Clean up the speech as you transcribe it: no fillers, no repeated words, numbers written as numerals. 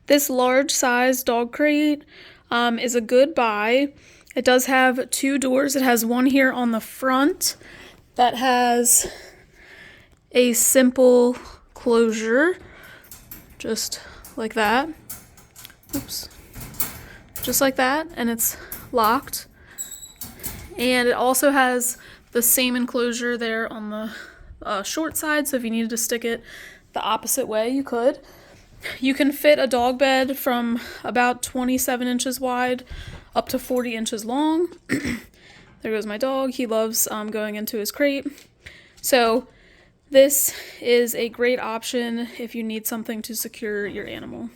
This large size dog crate is a good buy. It does have 2 doors. It has one here on the front that has a simple closure, just like that. Oops. Just like that, and it's locked. And it also has the same enclosure there on the short side, so if you needed to stick it the opposite way, you could. You can fit a dog bed from about 27 inches wide up to 40 inches long. There goes my dog. He loves going into his crate. So this is a great option if you need something to secure your animal.